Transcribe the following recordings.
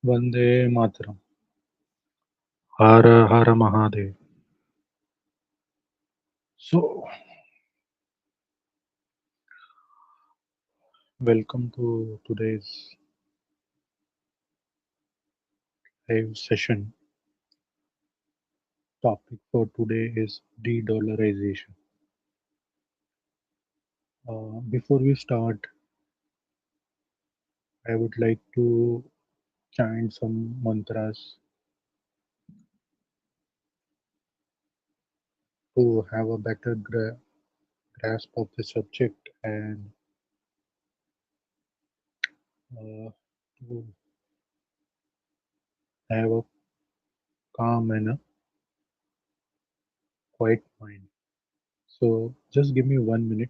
Vande Mataram. Hara Hara Mahadev. So, welcome to today's live session. Topic for today is de-dollarization. Before we start, I would like to chant some mantras to have a better grasp of the subject and to have a calm and a quiet mind. So, just give me 1 minute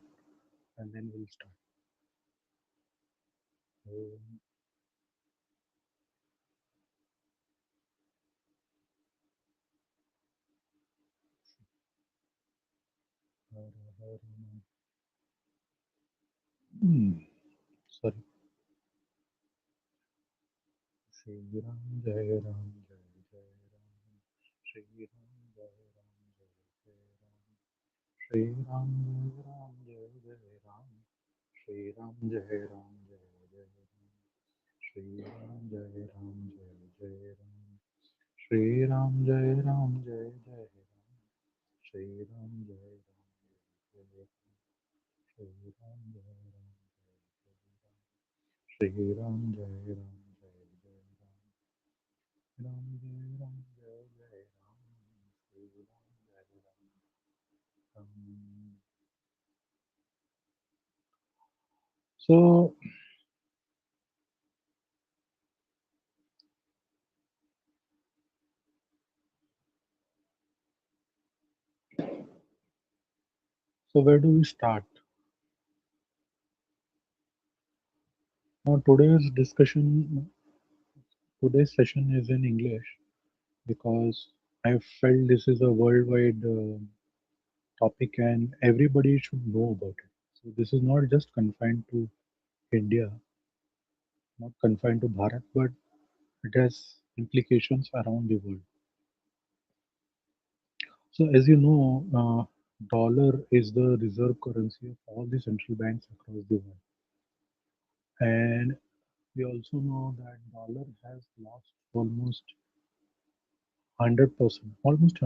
and then we'll start. Om Hara Hara Sorry. Shri Ram Jai Ram Jai Jai Ram. Shri Ram Jai Ram Jai Jai Ram. Shri Ram Jai Ram Jai Jai Ram. Shri Ram Jai Ram Jai Jai Ram. Shri Ram Jai Ram Jai Jai Ram. Shri Ram Jai Ram Jai Jai Ram. Shri Ram Jai Ram Jai Jai Ram. Shri Ram Jai Ram Jai Jai Ram. Shri Ram Jai Ram Jai Jai Ram. Ram Jai Ram Jai Jai Ram. Shri Ram Jai Ram Ram. So, so where do we start? Now, today's session is in English because I felt this is a worldwide topic and everybody should know about it. So this is not just confined to India, not confined to Bharat, but it has implications around the world. So as you know, dollar is the reserve currency of all the central banks across the world. And we also know that dollar has lost almost 100%, almost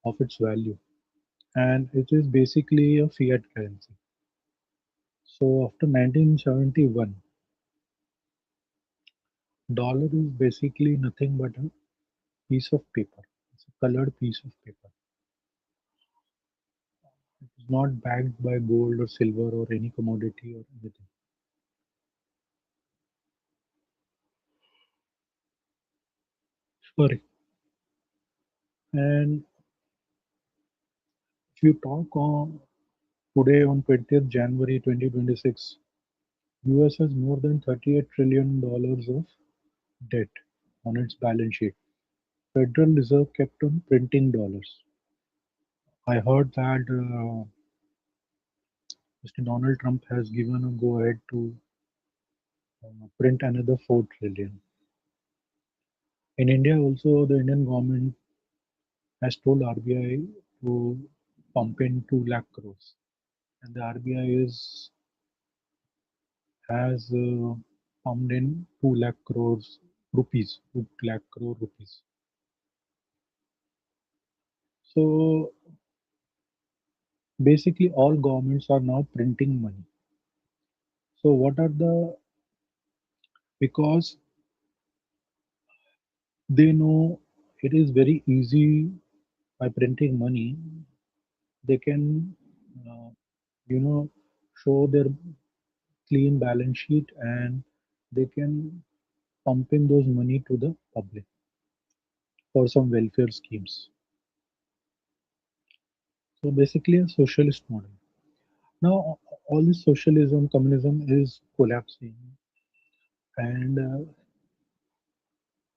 of its value. And it is basically a fiat currency. So after 1971, dollar is basically nothing but a piece of paper. It's a colored piece of paper. It's not backed by gold or silver or any commodity or anything. Sorry. And if you talk on today on 20th January 2026, US has more than $38 trillion of debt on its balance sheet. Federal Reserve kept on printing dollars. I heard that Mr. Donald Trump has given a go ahead to print another 4 trillion. In India also, the Indian government has told RBI to pump in 2 lakh crores. And the RBI is has pumped in 2 lakh crores rupees, 2 lakh crore rupees. So basically all governments are now printing money. So what are the, because they know it is very easy by printing money, they can, uh, you know, show their clean balance sheet and they can pump in those money to the public for some welfare schemes. So basically a socialist model. Now all this socialism, communism is collapsing and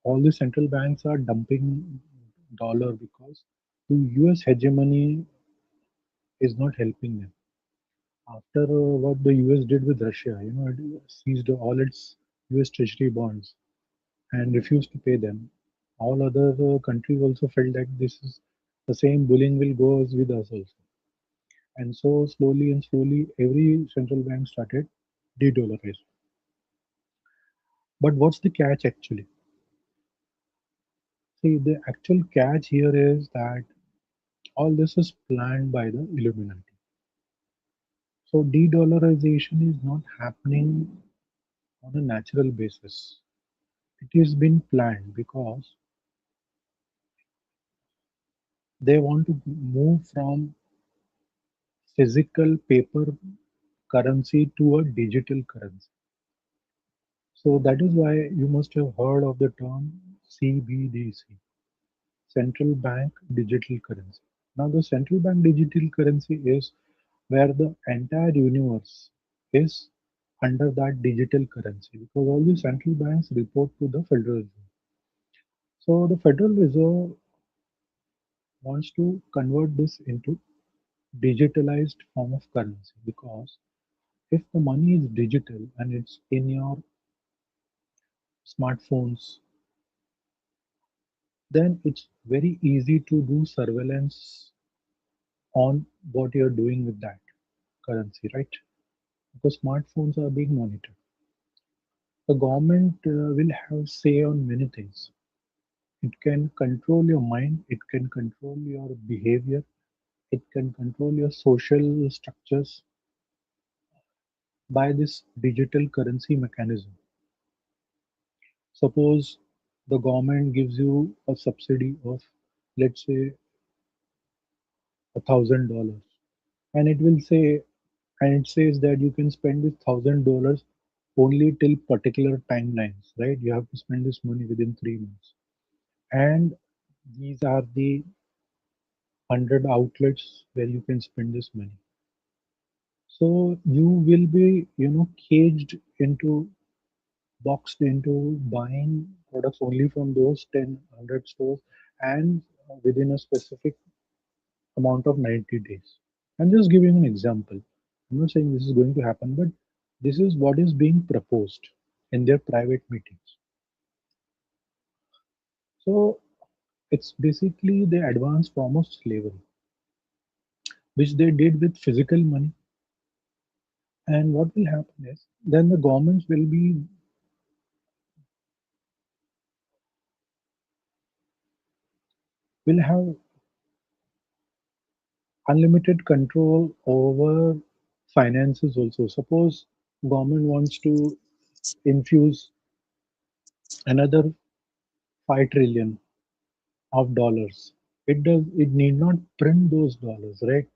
all the central banks are dumping dollar because the US hegemony is not helping them. After what the US did with Russia, it seized all its US treasury bonds. and refused to pay them. All other countries also felt that this is the same bullying will go with us also. And so slowly and slowly, every central bank started de-dollarizing. But what's the catch actually? See, the actual catch here is that all this is planned by the Illuminati. So de-dollarization is not happening on a natural basis. It has been planned because they want to move from physical paper currency to a digital currency. So that is why you must have heard of the term CBDC, central bank digital currency. Now, the central bank digital currency is where the entire universe is under that digital currency because all the central banks report to the Federal Reserve. So the Federal Reserve wants to convert this into digitalized form of currency because if the money is digital and it's in your smartphones, then it's very easy to do surveillance on what you're doing with that currency, right? Because smartphones are being monitored. The government will have say on many things. It can control your mind, it can control your behavior, it can control your social structures by this digital currency mechanism. Suppose the government gives you a subsidy of, let's say, $1,000, and it will say, and it says that you can spend this $1,000 only till particular timelines, right? You have to spend this money within 3 months, and these are the 100 outlets where you can spend this money. So you will be, caged into, boxed into buying products only from those 10, 100 stores and within a specific amount of 90 days. I'm just giving an example. I'm not saying this is going to happen, but this is what is being proposed in their private meetings. So it's basically the advanced form of slavery, which they did with physical money. And what will happen is then the governments will have unlimited control over finances also. Suppose government wants to infuse another 5 trillion of dollars. It need not print those dollars, right?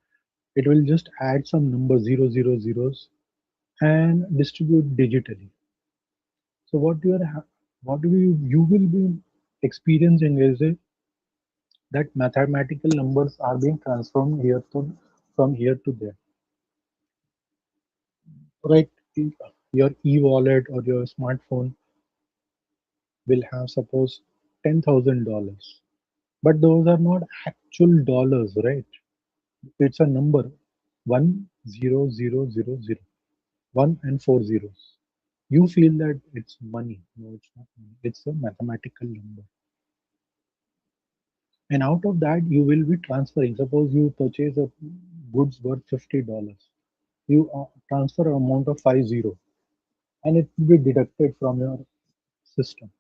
It will just add some number zero zeros and distribute digitally. So what you will be experiencing is it that mathematical numbers are being transformed here to from here to there, right? Your e-wallet or your smartphone will have suppose $10,000, but those are not actual dollars, right? It's a number 10000, one and four zeros. You feel that it's money. No, it's not money. It's a mathematical number. And out of that, you will be transferring. Suppose you purchase a goods worth $50. You transfer an amount of 50 and it will be deducted from your system.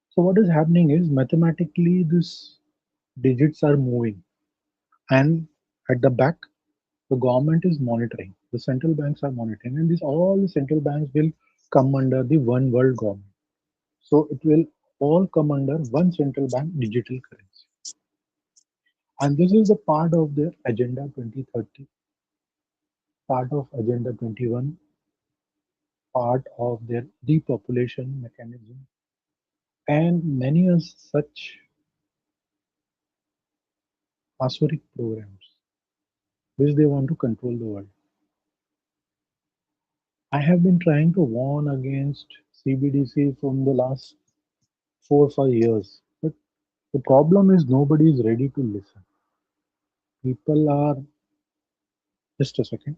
So what is happening is mathematically this digits are moving and at the back the government is monitoring. The central banks are monitoring and these all the central banks will come under the one world government. So it will all come under one central bank digital currency. And this is the part of their Agenda 2030, part of Agenda 21, part of their depopulation mechanism, and many of such Asuric programs which they want to control the world. I have been trying to warn against CBDC from the last 4 or 5 years, but the problem is nobody is ready to listen. People are, just a second.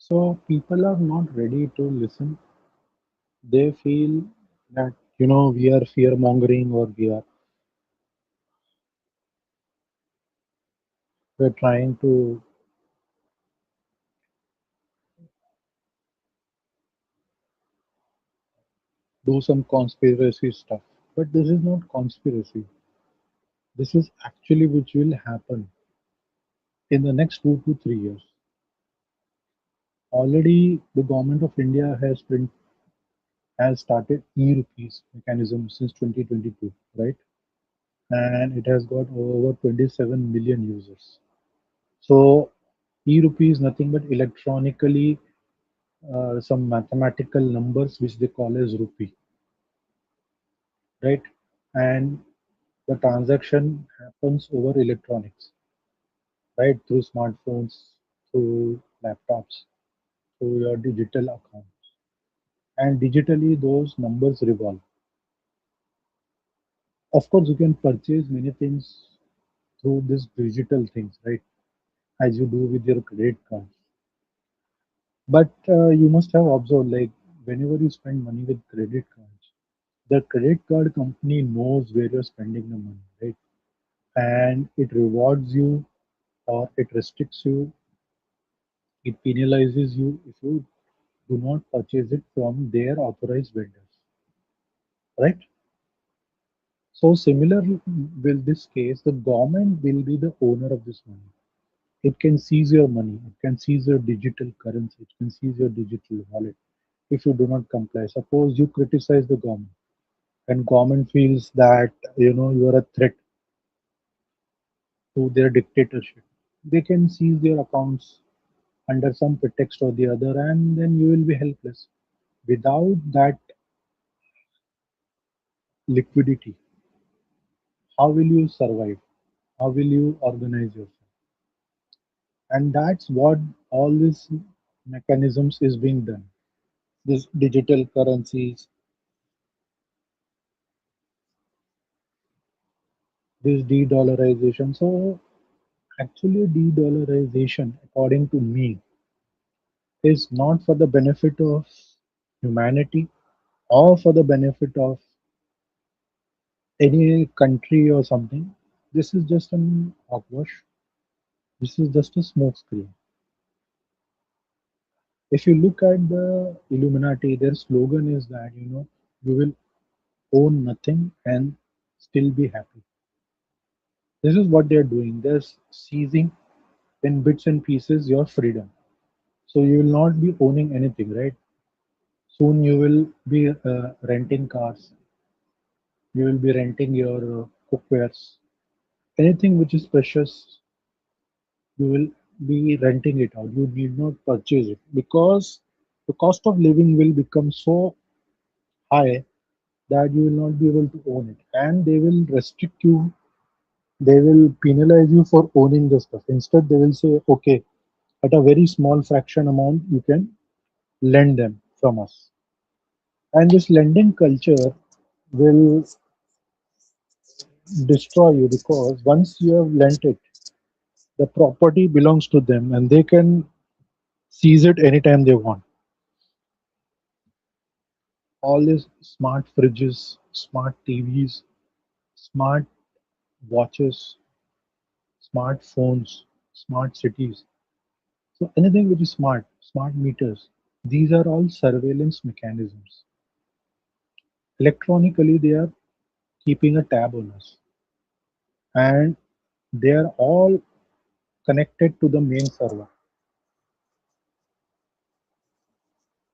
So people are not ready to listen. They feel that we are fear mongering, or we're trying to do some conspiracy stuff. But this is not conspiracy. This is actually which will happen in the next 2 to 3 years. Already, the government of India has started e-rupees mechanism since 2022, right? And it has got over 27 million users. So e-rupee is nothing but electronically some mathematical numbers which they call as rupee, right? And the transaction happens over electronics, right? Through smartphones, through laptops, through your digital account. And digitally, those numbers revolve. Of course, you can purchase many things through these digital things, right? As you do with your credit card. But you must have observed, like, whenever you spend money with credit cards, the credit card company knows where you're spending the money, right? And it rewards you or it restricts you, it penalizes you if you do not purchase it from their authorized vendors, right? So similar with this case, the government will be the owner of this money. It can seize your money, it can seize your digital currency, it can seize your digital wallet if you do not comply. Suppose you criticize the government and government feels that you are a threat to their dictatorship. They can seize your accounts under some pretext or the other, and then you will be helpless. Without that liquidity, how will you survive? How will you organize yourself? And that's what all these mechanisms is being done. This digital currencies, this de-dollarization. So actually, de-dollarization, according to me, is not for the benefit of humanity or for the benefit of any country or something. This is just an hogwash. This is just a smoke screen. If you look at the Illuminati, their slogan is that you will own nothing and still be happy. This is what they're doing. They're seizing in bits and pieces your freedom. So you will not be owning anything, right? Soon you will be renting cars. You will be renting your cookwares. Anything which is precious, you will be renting it out. You need not purchase it because the cost of living will become so high that you will not be able to own it. And they will restrict you, they will penalize you for owning the stuff. Instead, they will say, okay, at a very small fraction amount, you can lend them from us. And this lending culture will destroy you because once you have lent it, the property belongs to them and they can seize it anytime they want. All these smart fridges, smart TVs, smart watches, smartphones, smart cities. So anything which is smart, smart meters, these are all surveillance mechanisms. Electronically, they are keeping a tab on us, and they are all connected to the main server,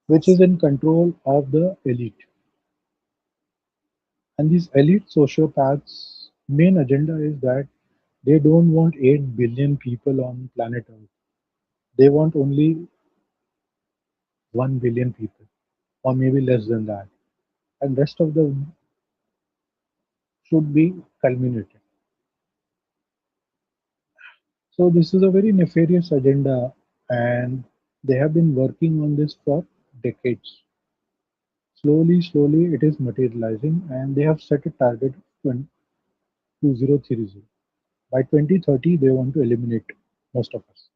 which is in control of the elite. And these elite sociopaths' main agenda is that they don't want 8 billion people on planet Earth. They want only 1 billion people, or maybe less than that. And rest of the should be culminated. So this is a very nefarious agenda, and they have been working on this for decades. Slowly, slowly, it is materializing, and they have set a target of 2030. By 2030, they want to eliminate most of us.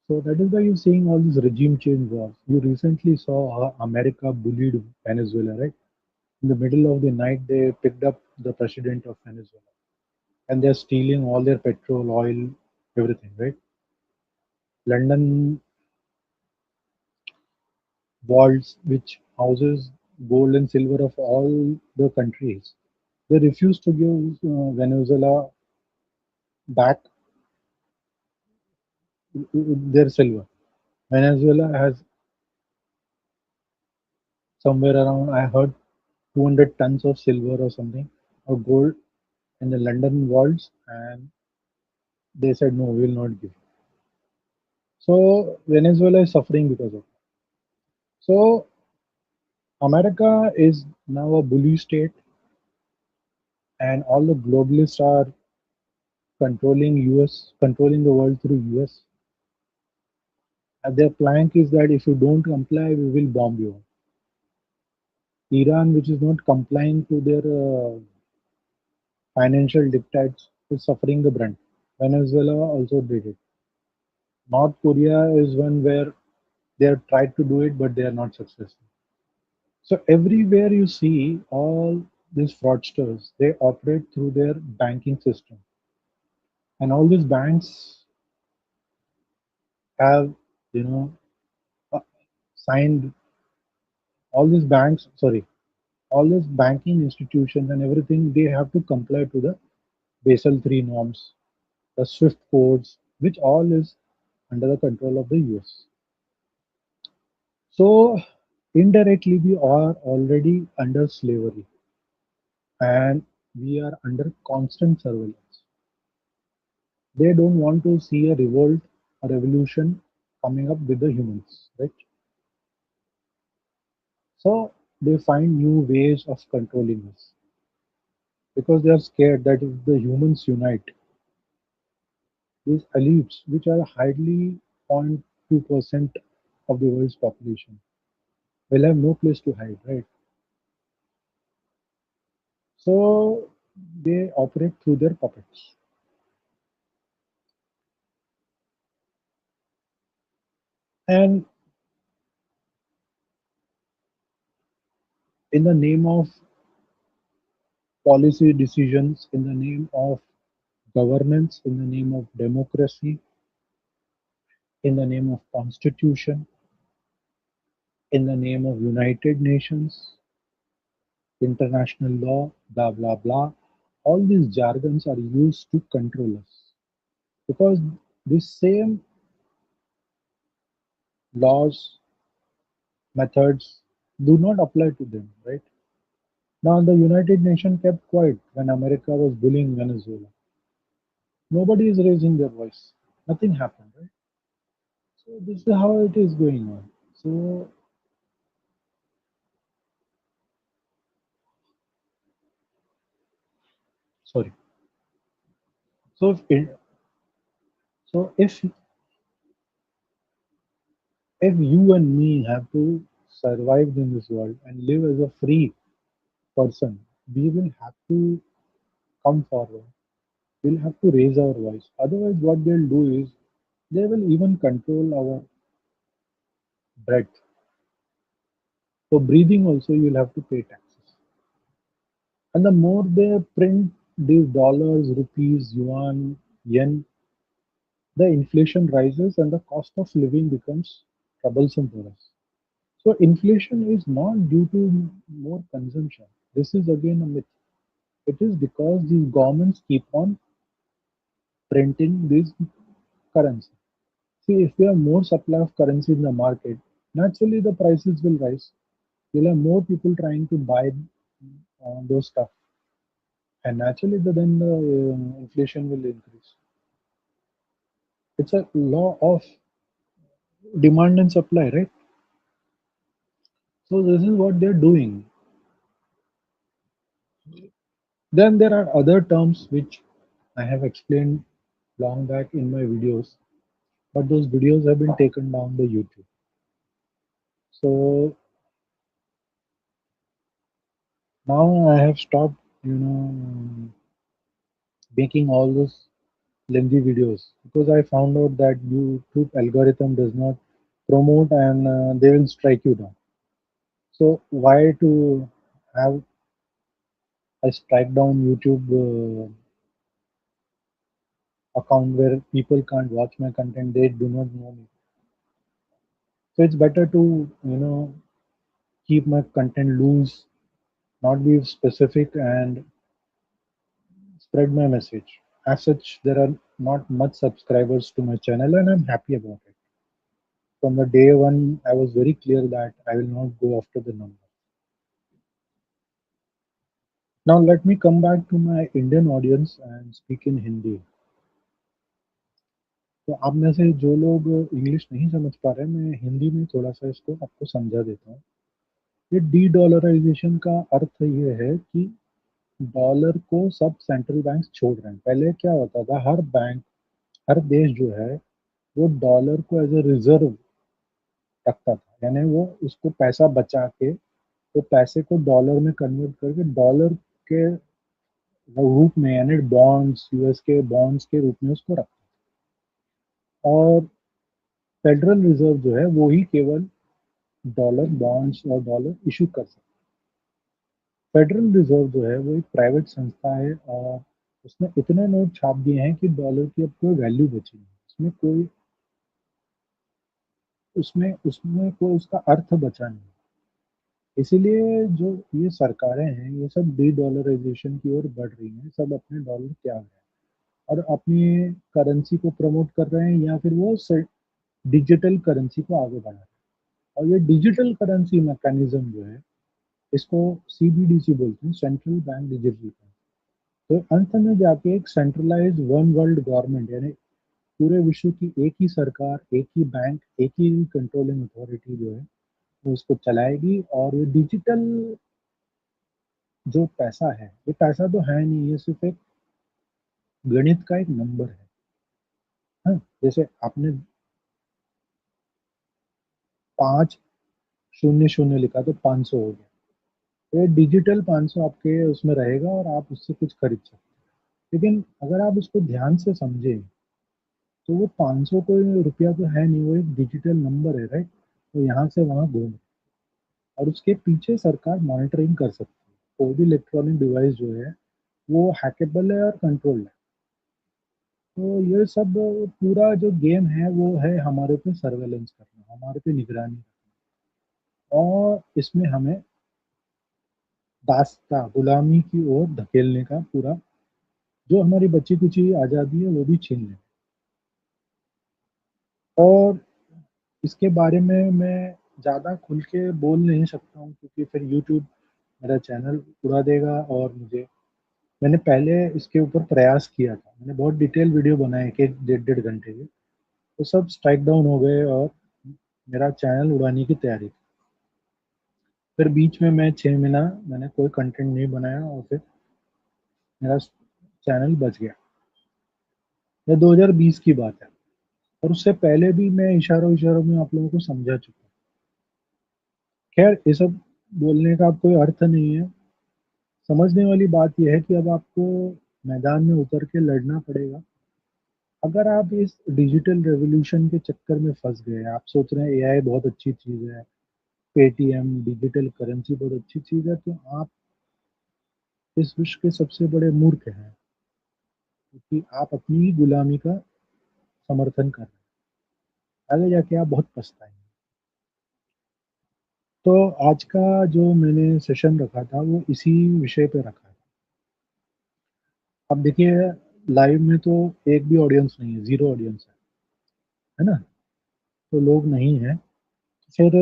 So that is why you're seeing all these regime change wars. You recently saw how America bullied Venezuela, right? In the middle of the night, they picked up the president of Venezuela, and they're stealing all their petrol, oil, everything, right? London vaults, which houses gold and silver of all the countries, they refused to give Venezuela back their silver. Venezuela has somewhere around, I heard, 200 tons of silver or something, or gold in the London vaults, and they said no, we will not give. So Venezuela is suffering because of it. So America is now a bully state, and all the globalists are controlling US, controlling the world through US. And their plank is that if you don't comply, we will bomb you. Iran, which is not complying to their financial dictates, is suffering the brunt. Venezuela also did it. North Korea is one where they have tried to do it, but they are not successful. So everywhere you see all these fraudsters, they operate through their banking system, and all these banks have, you know, uh, signed all these banks. Sorry, all these banking institutions and everything. They have to comply to the Basel III norms, the SWIFT codes, which all is under the control of the US. So indirectly, we are already under slavery, and we are under constant surveillance. They don't want to see a revolt, a revolution coming up with the humans, right? So they find new ways of controlling us because they are scared that if the humans unite, these elites, which are hardly 0.2% of the world's population, will have no place to hide, right? So they operate through their puppets. And in the name of policy decisions, in the name of governance, in the name of democracy, in the name of constitution, in the name of United Nations, international law, blah blah blah. All these jargons are used to control us because these same laws, methods do not apply to them, right? Now the United Nations kept quiet when America was bullying Venezuela. Nobody is raising their voice. Nothing happened, right? So this is how it is going on. So sorry. So if you and me have to survive in this world and live as a free person, we will have to come forward. We'll have to raise our voice. Otherwise, what they'll do is they will even control our breath. For breathing, also, you'll have to pay taxes. And the more they print these dollars, rupees, yuan, yen, the inflation rises and the cost of living becomes troublesome for us. So, inflation is not due to more consumption. This is again a myth. It is because these governments keep on printing this currency. See, if we have more supply of currency in the market, naturally the prices will rise. You'll have more people trying to buy those stuff, and naturally then the inflation will increase. It's a law of demand and supply, right? So this is what they're doing. Then there are other terms which I have explained long back in my videos, but those videos have been taken down the YouTube. So now I have stopped, making all those lengthy videos because I found out that YouTube algorithm does not promote and they will strike you down. So why to have a strike down YouTube account where people can't watch my content, they do not know me. So it's better to keep my content loose, not be specific, and spread my message. As such, there are not much subscribers to my channel, and I'm happy about it. From the day one, I was very clear that I will not go after the number. Now, let me come back to my Indian audience and speak in Hindi. तो आप में से जो लोग English नहीं समझ पा रहे हैं, मैं हिंदी में थोड़ा सा इसको आपको समझा देता हूँ। ये डी डॉलराइजेशन का अर्थ ये है कि डॉलर को सब सेंट्रल बैंक छोड़ रहे हैं। पहले क्या होता था, हर बैंक, हर देश जो है वो डॉलर को एज ए रिजर्व रखता था, यानी वो उसको पैसा बचा के तो पैसे को डॉलर में कन्वर्ट करके डॉलर के रूप में, यानी बॉन्ड्स, यूएस के बॉन्ड्स के रूप में उसको रखता है। और फेडरल रिजर्व जो है वो ही केवल डॉलर बॉन्ड्स और डॉलर इशू कर सकता है। फेडरल रिजर्व जो है वो एक प्राइवेट संस्था है और उसने इतने नोट छाप दिए हैं कि डॉलर की अब कोई वैल्यू बची नहीं, उसमें उसमें कोई उसका अर्थ बचा नहीं। इसीलिए जो ये सरकारें हैं ये सब डी डॉलराइजेशन की ओर बढ़ रही हैं, सब अपने डॉलर त्याग रहे हैं और अपनी करेंसी को प्रमोट कर रहे हैं, या फिर वो डिजिटल करेंसी को आगे बढ़ा रहे हैं। और ये डिजिटल करेंसी मैकेनिज्म जो है, इसको सीबीडीसी बोलते हैं, सेंट्रल बैंक डिजिटल बैंक। तो अंत में जाके एक सेंट्रलाइज वन वर्ल्ड गवर्नमेंट, यानी पूरे विश्व की एक ही सरकार, एक ही बैंक, एक ही कंट्रोलिंग अथॉरिटी जो है वो इसको चलाएगी। और ये डिजिटल जो पैसा है, ये पैसा तो है नहीं, ये सिर्फ एक गणित का एक नंबर है। हाँ, जैसे आपने 500 लिखा तो 500 हो गया। तो ये डिजिटल 500 आपके उसमें रहेगा और आप उससे कुछ खरीद सकते हैं। लेकिन अगर आप उसको ध्यान से समझें तो वो 500 कोई रुपया तो है नहीं, वो एक डिजिटल नंबर है, राइट? तो यहाँ से वहाँ घूम, और उसके पीछे सरकार मॉनिटरिंग कर सकती है। कोई भी इलेक्ट्रॉनिक डिवाइस जो है वो हैकेबल है और कंट्रोल्ड है। तो ये सब पूरा जो गेम है वो है हमारे पे सर्वेलेंस करना, हमारे पे निगरानी करना, और इसमें हमें दासता गुलामी की ओर धकेलने का पूरा, जो हमारी बची कुची आज़ादी है वो भी छीन लें। और इसके बारे में मैं ज़्यादा खुल के बोल नहीं सकता हूँ क्योंकि फिर यूट्यूब मेरा चैनल उड़ा देगा। और मैंने पहले इसके ऊपर प्रयास किया था, मैंने बहुत डिटेल वीडियो बनाए, एक एक डेढ़ डेढ़ घंटे के, तो सब स्ट्राइक डाउन हो गए और मेरा चैनल उड़ाने की तैयारी थी। फिर बीच में मैं 6 महीना मैंने कोई कंटेंट नहीं बनाया और फिर मेरा चैनल बच गया। ये 2020 की बात है, और उससे पहले भी मैं इशारों इशारों में आप लोगों को समझा चुका हूँ। खैर, ये सब बोलने का अब कोई अर्थ नहीं है। समझने वाली बात यह है कि अब आपको मैदान में उतर के लड़ना पड़ेगा। अगर आप इस डिजिटल रेवोल्यूशन के चक्कर में फंस गए, आप सोच रहे हैं एआई बहुत अच्छी चीज़ है, पेटीएम डिजिटल करेंसी बहुत अच्छी चीज़ है, तो आप इस विश्व के सबसे बड़े मूर्ख हैं, क्योंकि आप अपनी ही गुलामी का समर्थन कर रहे हैं। आगे जाके आप बहुत पछताएंगे। तो आज का जो मैंने सेशन रखा था वो इसी विषय पे रखा था। अब देखिए, लाइव में तो एक भी ऑडियंस नहीं है, जीरो ऑडियंस है ना? तो लोग नहीं है। फिर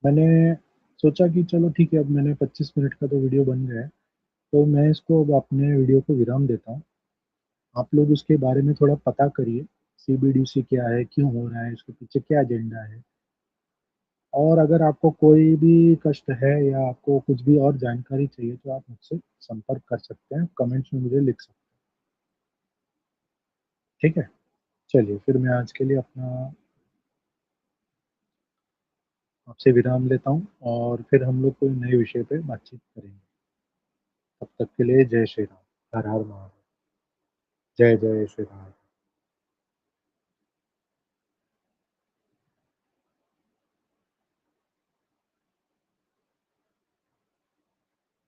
मैंने सोचा कि चलो ठीक है, अब मैंने 25 मिनट का तो वीडियो बन गया है, तो मैं इसको अब अपने वीडियो को विराम देता हूँ। आप लोग उसके बारे में थोड़ा पता करिए, सीबीडीसी क्या है, क्यों हो रहा है, इसके पीछे क्या एजेंडा है। और अगर आपको कोई भी कष्ट है या आपको कुछ भी और जानकारी चाहिए तो आप मुझसे संपर्क कर सकते हैं, कमेंट्स में मुझे लिख सकते हैं। ठीक है, चलिए फिर मैं आज के लिए अपना आपसे विराम लेता हूँ और फिर हम लोग कोई नए विषय पे बातचीत करेंगे। तब तक के लिए जय श्री राम, हर हर महादेव। जय जय श्री राम।